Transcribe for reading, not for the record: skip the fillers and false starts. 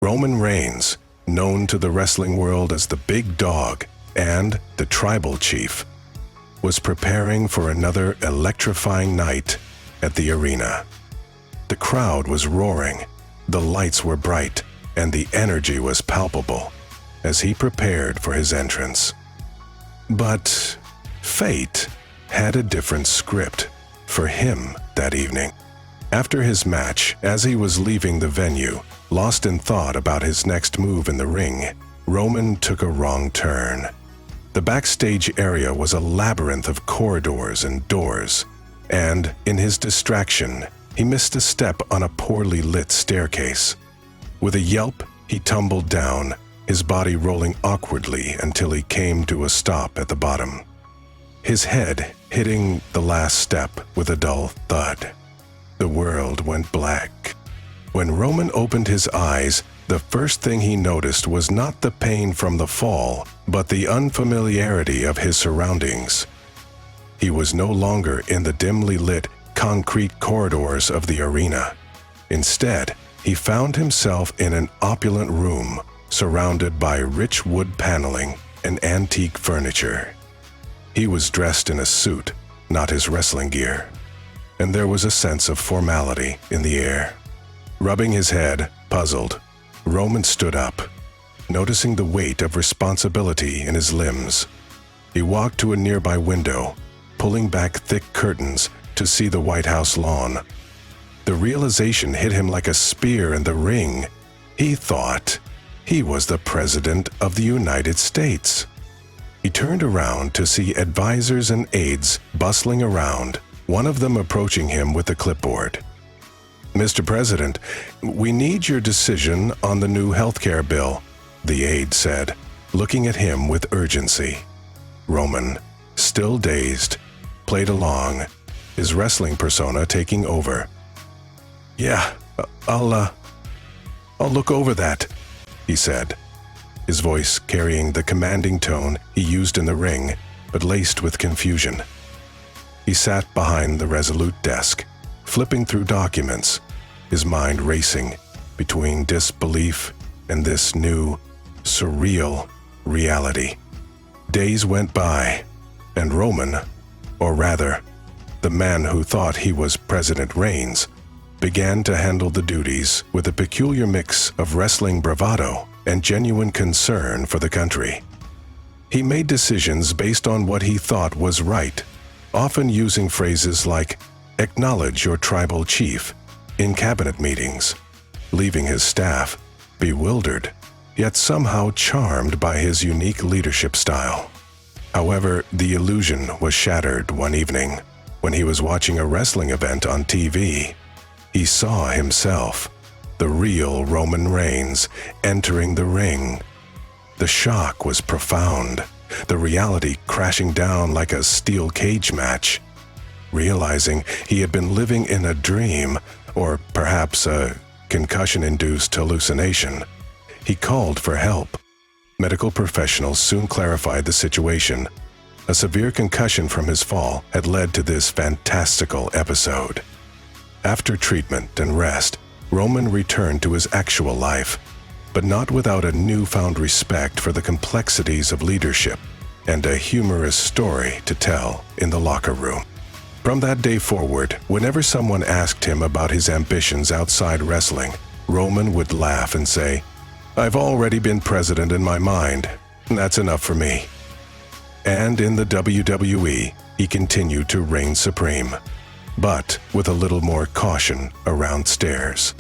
Roman Reigns, known to the wrestling world as the Big Dog and the Tribal Chief, was preparing for another electrifying night at the arena. The crowd was roaring, the lights were bright, and the energy was palpable as he prepared for his entrance. But fate had a different script for him that evening. After his match, as he was leaving the venue, lost in thought about his next move in the ring, Roman took a wrong turn. The backstage area was a labyrinth of corridors and doors, and in his distraction, he missed a step on a poorly lit staircase. With a yelp, he tumbled down, his body rolling awkwardly until he came to a stop at the bottom, his head hitting the last step with a dull thud. The world went black. When Roman opened his eyes, the first thing he noticed was not the pain from the fall, but the unfamiliarity of his surroundings. He was no longer in the dimly lit, concrete corridors of the arena. Instead, he found himself in an opulent room, surrounded by rich wood paneling and antique furniture. He was dressed in a suit, not his wrestling gear, and there was a sense of formality in the air. Rubbing his head, puzzled, Roman stood up, noticing the weight of responsibility in his limbs. He walked to a nearby window, pulling back thick curtains to see the White House lawn. The realization hit him like a spear in the ring. He thought he was the President of the United States. He turned around to see advisors and aides bustling around, one of them approaching him with a clipboard. "Mr. President, we need your decision on the new healthcare bill," the aide said, looking at him with urgency. Roman, still dazed, played along, his wrestling persona taking over. "Yeah, I'll look over that," he said, his voice carrying the commanding tone he used in the ring, but laced with confusion. He sat behind the resolute desk, flipping through documents, his mind racing between disbelief and this new, surreal reality. Days went by, and Roman, or rather, the man who thought he was President Reigns, began to handle the duties with a peculiar mix of wrestling bravado and genuine concern for the country. He made decisions based on what he thought was right, often using phrases like "acknowledge your tribal chief" in cabinet meetings, leaving his staff bewildered, yet somehow charmed by his unique leadership style. However, the illusion was shattered one evening when he was watching a wrestling event on TV. He saw himself, the real Roman Reigns, entering the ring. The shock was profound, the reality crashing down like a steel cage match. Realizing he had been living in a dream, or perhaps a concussion-induced hallucination, he called for help. Medical professionals soon clarified the situation. A severe concussion from his fall had led to this fantastical episode. After treatment and rest, Roman returned to his actual life, but not without a newfound respect for the complexities of leadership and a humorous story to tell in the locker room. From that day forward, whenever someone asked him about his ambitions outside wrestling, Roman would laugh and say, "I've already been president in my mind. That's enough for me." And in the WWE, he continued to reign supreme, but with a little more caution around stairs.